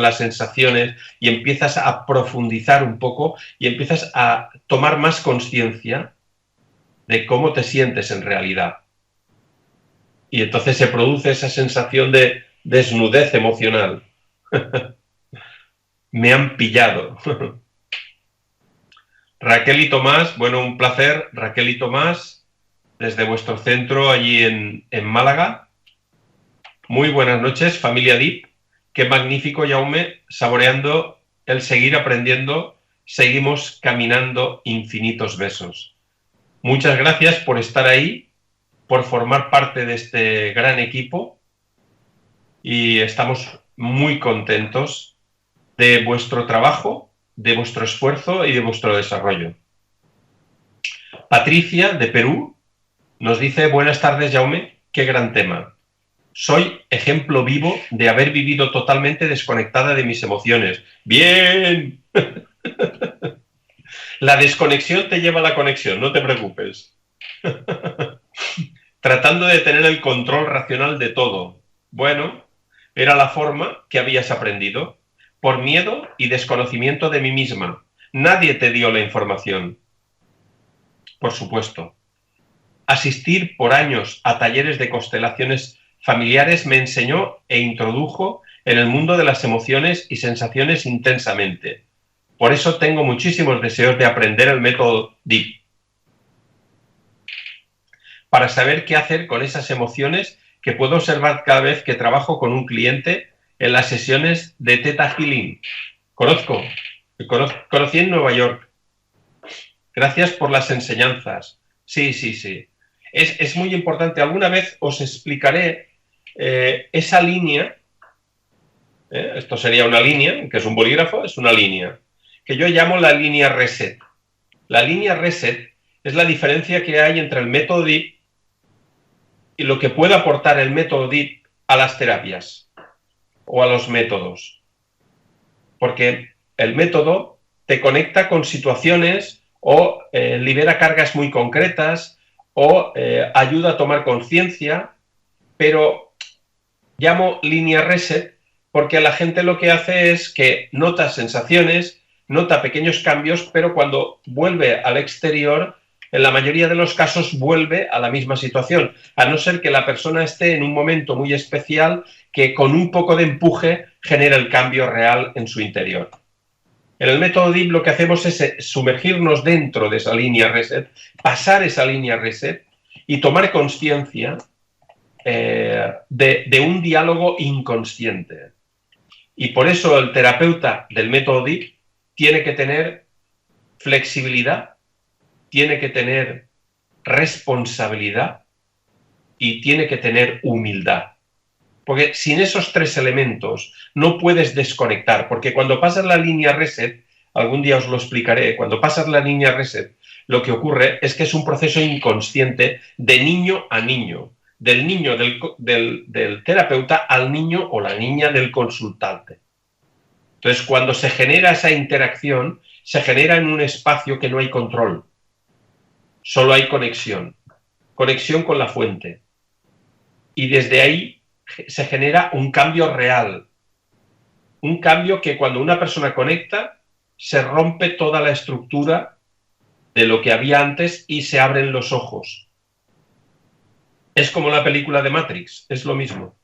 las sensaciones y empiezas a profundizar un poco y empiezas a tomar más conciencia de cómo te sientes en realidad. Y entonces se produce esa sensación de desnudez emocional. Me han pillado. Raquel y Tomás, bueno, un placer, Raquel y Tomás, desde vuestro centro allí en Málaga. Muy buenas noches, familia DIP. Qué magnífico, Jaume, saboreando el seguir aprendiendo. Seguimos caminando infinitos besos. Muchas gracias por estar ahí, por formar parte de este gran equipo y estamos muy contentos de vuestro trabajo, de vuestro esfuerzo y de vuestro desarrollo. Patricia, de Perú, nos dice: buenas tardes, Jaume, qué gran tema. Soy ejemplo vivo de haber vivido totalmente desconectada de mis emociones. ¡Bien! La desconexión te lleva a la conexión, no te preocupes. Tratando de tener el control racional de todo. Bueno, era la forma que habías aprendido. Por miedo y desconocimiento de mí misma. Nadie te dio la información. Por supuesto. Asistir por años a talleres de constelaciones familiares me enseñó e introdujo en el mundo de las emociones y sensaciones intensamente. Por eso tengo muchísimos deseos de aprender el método DIP. Para saber qué hacer con esas emociones que puedo observar cada vez que trabajo con un cliente en las sesiones de Theta Healing. Conocí en Nueva York. Gracias por las enseñanzas. Sí. Es muy importante. Alguna vez os explicaré esa línea. Esto sería una línea, que es un bolígrafo, es una línea, que yo llamo la línea reset. La línea reset es la diferencia que hay entre el método DIP y lo que puede aportar el método DIP a las terapias o a los métodos. Porque el método te conecta con situaciones o libera cargas muy concretas o ayuda a tomar conciencia, pero llamo línea reset porque la gente lo que hace es que nota sensaciones, nota pequeños cambios, pero cuando vuelve al exterior, en la mayoría de los casos vuelve a la misma situación, a no ser que la persona esté en un momento muy especial que con un poco de empuje genera el cambio real en su interior. En el método DIP lo que hacemos es sumergirnos dentro de esa línea reset, pasar esa línea reset y tomar conciencia de un diálogo inconsciente. Y por eso el terapeuta del método DIP tiene que tener flexibilidad, tiene que tener responsabilidad y tiene que tener humildad. Porque sin esos tres elementos no puedes desconectar, porque cuando pasas la línea reset, algún día os lo explicaré, cuando pasas la línea reset, lo que ocurre es que es un proceso inconsciente de niño a niño, del niño del terapeuta al niño o la niña del consultante. Entonces, cuando se genera esa interacción, se genera en un espacio que no hay control, solo hay conexión con la fuente. Y desde ahí se genera un cambio real, un cambio que cuando una persona conecta, se rompe toda la estructura de lo que había antes y se abren los ojos. Es como la película de Matrix, es lo mismo.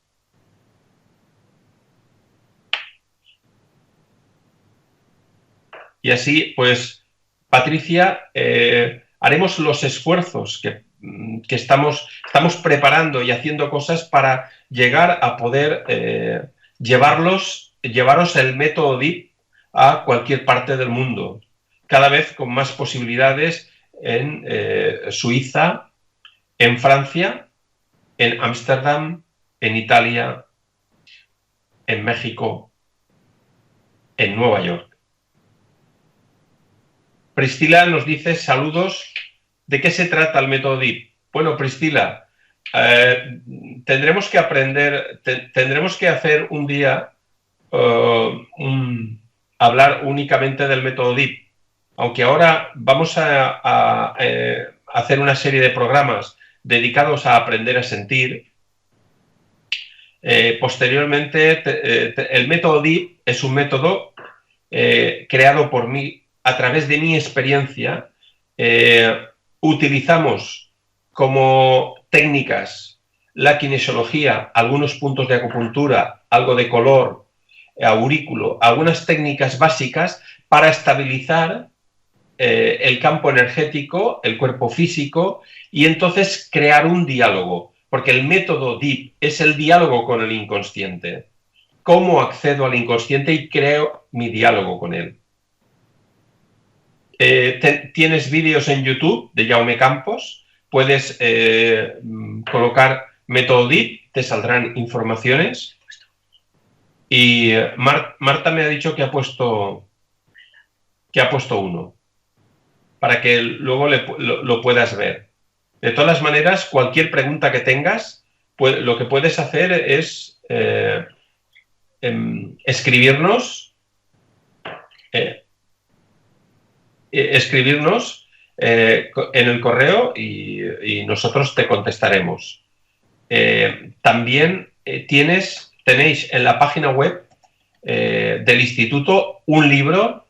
Y así, pues, Patricia, haremos los esfuerzos que estamos preparando y haciendo cosas para llegar a poder llevarlos llevaros el método DIP a cualquier parte del mundo, cada vez con más posibilidades en Suiza, en Francia, en Ámsterdam, en Italia, en México, en Nueva York. Priscila nos dice saludos. ¿De qué se trata el método DIP? Bueno, Priscila, tendremos que aprender, tendremos que hacer un día hablar únicamente del método DIP. Aunque ahora vamos a hacer una serie de programas dedicados a aprender a sentir, posteriormente el método DIP es un método creado por mí a través de mi experiencia. Utilizamos como técnicas la kinesiología, algunos puntos de acupuntura, algo de color, aurículo, algunas técnicas básicas para estabilizar el campo energético, el cuerpo físico, y entonces crear un diálogo, porque el método DIP es el diálogo con el inconsciente. ¿Cómo accedo al inconsciente y creo mi diálogo con él? Tienes vídeos en YouTube de Jaume Campos, puedes colocar método DIP, te saldrán informaciones. Y Marta me ha dicho que ha puesto uno, para que luego lo puedas ver. De todas maneras, cualquier pregunta que tengas, lo que puedes hacer es escribirnos en el correo y nosotros te contestaremos. También tenéis en la página web del instituto un libro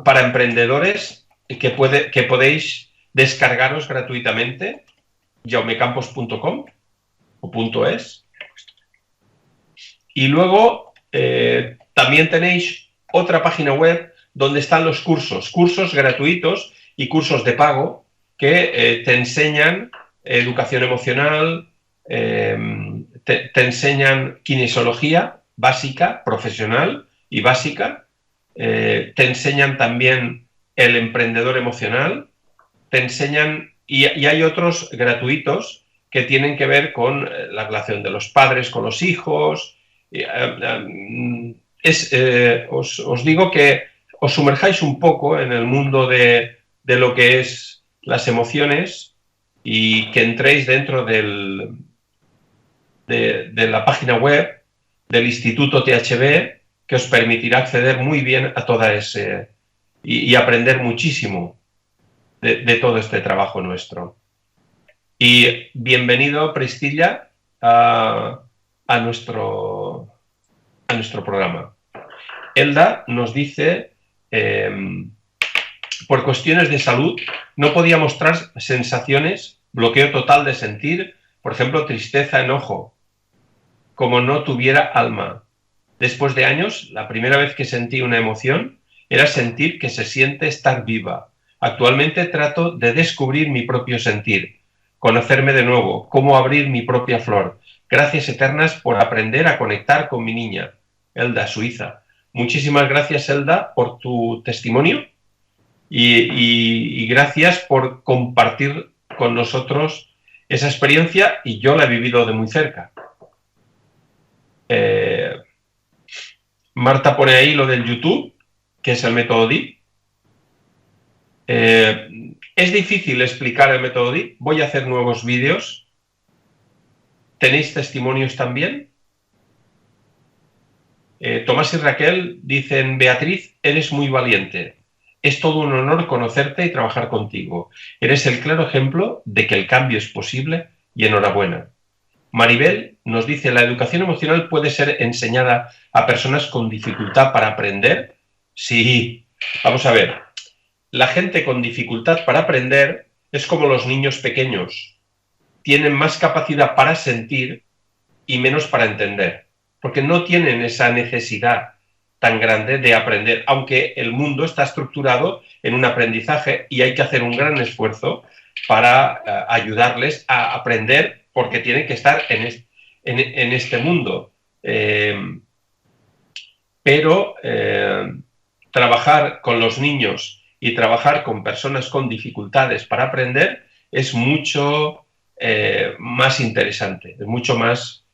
para emprendedores que podéis descargaros gratuitamente, jaumecampos.com o .es. Y luego también tenéis otra página web donde están los cursos gratuitos y cursos de pago que te enseñan educación emocional, te enseñan kinesiología básica, profesional y básica, te enseñan también el emprendedor emocional, te enseñan, y hay otros gratuitos que tienen que ver con la relación de los padres con los hijos. Os digo que os sumerjáis un poco en el mundo de lo que es las emociones y que entréis dentro de la página web del Instituto THB, que os permitirá acceder muy bien a toda ese y aprender muchísimo de todo este trabajo nuestro. Y bienvenido, Priscila, a nuestro programa. Elda nos dice, por cuestiones de salud, no podía mostrar sensaciones, bloqueo total de sentir, por ejemplo, tristeza, enojo, como no tuviera alma. Después de años, la primera vez que sentí una emoción era sentir que se siente estar viva. Actualmente trato de descubrir mi propio sentir, conocerme de nuevo, cómo abrir mi propia flor. Gracias eternas por aprender a conectar con mi niña, Elda, Suiza. Muchísimas gracias, Elda, por tu testimonio y gracias por compartir con nosotros esa experiencia, y yo la he vivido de muy cerca. Marta pone ahí lo del YouTube, que es el método DIP. Es difícil explicar el método DIP. Voy a hacer nuevos vídeos. ¿Tenéis testimonios también? Tomás y Raquel dicen, Beatriz, eres muy valiente. Es todo un honor conocerte y trabajar contigo. Eres el claro ejemplo de que el cambio es posible y enhorabuena. Maribel nos dice, ¿la educación emocional puede ser enseñada a personas con dificultad para aprender? Sí. Vamos a ver. La gente con dificultad para aprender es como los niños pequeños. Tienen más capacidad para sentir y menos para entender, porque no tienen esa necesidad tan grande de aprender, aunque el mundo está estructurado en un aprendizaje y hay que hacer un gran esfuerzo para ayudarles a aprender, porque tienen que estar en este mundo. pero trabajar con los niños y trabajar con personas con dificultades para aprender es mucho más interesante, es mucho más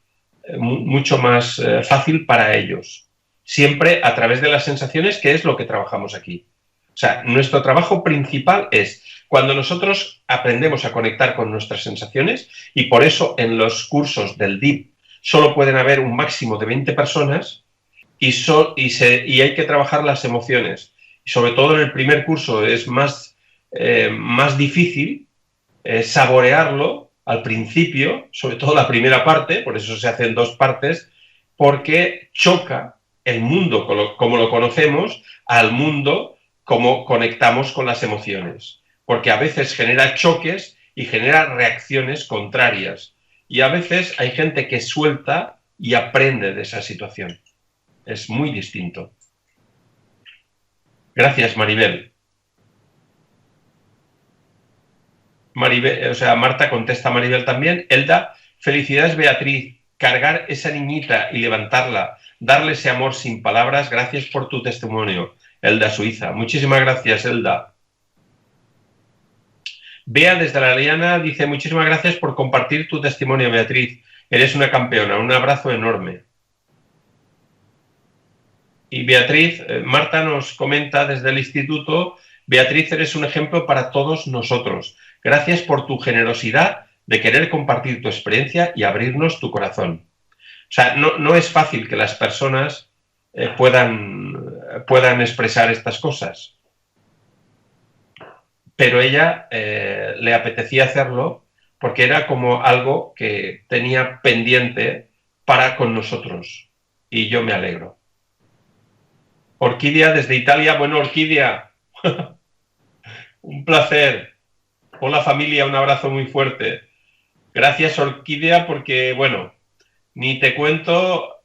fácil para ellos. Siempre a través de las sensaciones, que es lo que trabajamos aquí. O sea, nuestro trabajo principal es cuando nosotros aprendemos a conectar con nuestras sensaciones, y por eso en los cursos del DIP solo pueden haber un máximo de 20 personas y hay que trabajar las emociones. Y sobre todo en el primer curso es más difícil saborearlo al principio, sobre todo la primera parte, por eso se hacen 2 partes, porque choca el mundo como lo conocemos al mundo como conectamos con las emociones. Porque a veces genera choques y genera reacciones contrarias. Y a veces hay gente que suelta y aprende de esa situación. Es muy distinto. Gracias, Maribel. Marta contesta a Maribel también. Elda, felicidades, Beatriz. Cargar esa niñita y levantarla, darle ese amor sin palabras. Gracias por tu testimonio, Elda Suiza. Muchísimas gracias, Elda. Bea desde la Liana dice: muchísimas gracias por compartir tu testimonio, Beatriz. Eres una campeona. Un abrazo enorme. Y Beatriz, Marta nos comenta desde el instituto: Beatriz, eres un ejemplo para todos nosotros. Gracias por tu generosidad de querer compartir tu experiencia y abrirnos tu corazón. O sea, no es fácil que las personas puedan expresar estas cosas. Pero ella le apetecía hacerlo porque era como algo que tenía pendiente para con nosotros. Y yo me alegro. Orquídea desde Italia. Bueno, Orquídea, un placer. Hola, familia, un abrazo muy fuerte. Gracias, Orquídea, porque, bueno, ni te cuento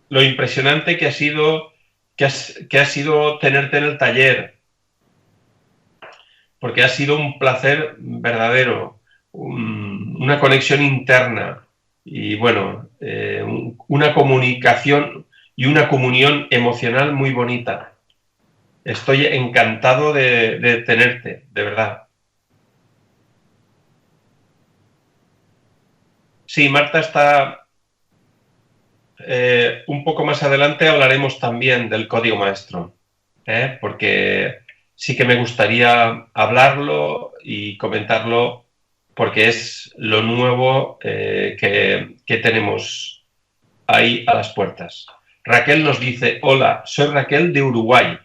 lo impresionante que ha sido tenerte en el taller. Porque ha sido un placer verdadero, una conexión interna y, bueno, una comunicación y una comunión emocional muy bonita. Estoy encantado de tenerte, de verdad. Sí, Marta está un poco más adelante, hablaremos también del código maestro, porque sí que me gustaría hablarlo y comentarlo, porque es lo nuevo que tenemos ahí a las puertas. Raquel nos dice: hola, soy Raquel de Uruguay.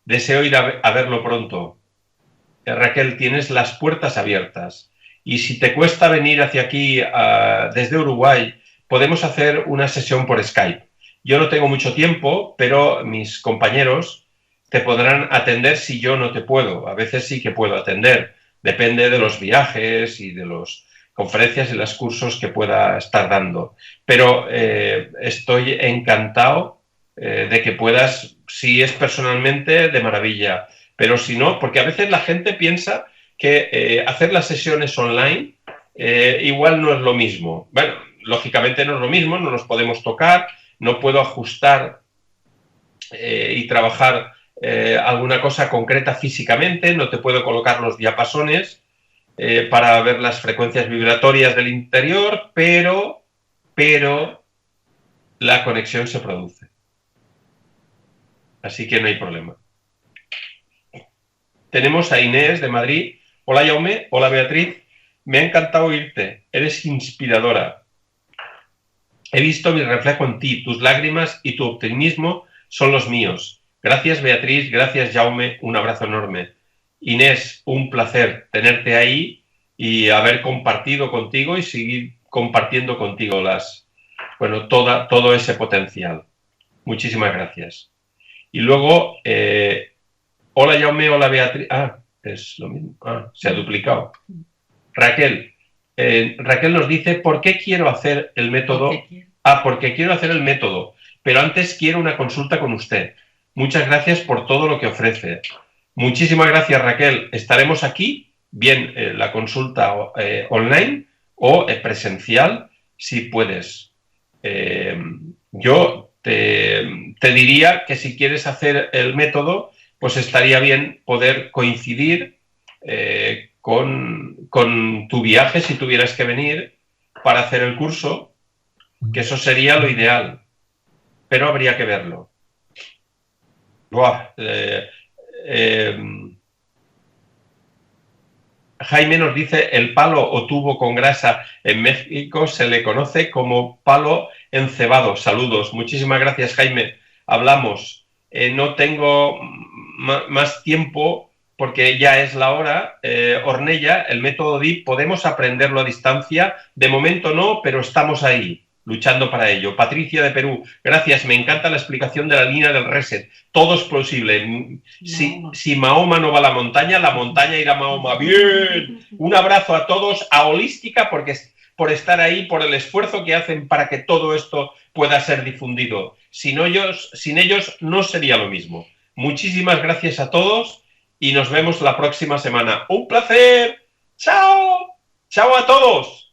Deseo ir a verlo pronto. Raquel, tienes las puertas abiertas. Y si te cuesta venir hacia aquí desde Uruguay, podemos hacer una sesión por Skype. Yo no tengo mucho tiempo, pero mis compañeros te podrán atender si yo no te puedo. A veces sí que puedo atender. Depende de los viajes y de las conferencias y los cursos que pueda estar dando. Pero estoy encantado de que puedas, si es personalmente, de maravilla. Pero si no, porque a veces la gente piensa que hacer las sesiones online igual no es lo mismo. Bueno, lógicamente no es lo mismo, no nos podemos tocar, no puedo ajustar y trabajar alguna cosa concreta físicamente, no te puedo colocar los diapasones para ver las frecuencias vibratorias del interior, pero la conexión se produce. Así que no hay problema. Tenemos a Inés de Madrid. Hola, Jaume. Hola, Beatriz. Me ha encantado oírte. Eres inspiradora. He visto mi reflejo en ti. Tus lágrimas y tu optimismo son los míos. Gracias, Beatriz. Gracias, Jaume. Un abrazo enorme. Inés, un placer tenerte ahí y haber compartido contigo y seguir compartiendo contigo todo ese potencial. Muchísimas gracias. Y luego, hola, Jaume. Hola, Beatriz. Es lo mismo. Se ha duplicado. Raquel. Raquel nos dice: ¿por qué quiero hacer el método? Porque quiero hacer el método, pero antes quiero una consulta con usted. Muchas gracias por todo lo que ofrece. Muchísimas gracias, Raquel. Estaremos aquí, bien la consulta online o presencial, si puedes. Yo te diría que si quieres hacer el método, pues estaría bien poder coincidir con tu viaje, si tuvieras que venir, para hacer el curso, que eso sería lo ideal, pero habría que verlo. Buah, Jaime nos dice, el palo o tubo con grasa en México se le conoce como palo encebado. Saludos. Muchísimas gracias, Jaime. Hablamos. No tengo más tiempo porque ya es la hora. Ornella, el método DIP, podemos aprenderlo a distancia. De momento no, pero estamos ahí, luchando para ello. Patricia de Perú, gracias, me encanta la explicación de la línea del reset. Todo es posible. Si Mahoma no va a la montaña irá a Mahoma. ¡Bien! Un abrazo a todos, a Holística, por estar ahí, por el esfuerzo que hacen para que todo esto pueda ser difundido. Sin ellos no sería lo mismo. Muchísimas gracias a todos y nos vemos la próxima semana. ¡Un placer! ¡Chao! ¡Chao a todos!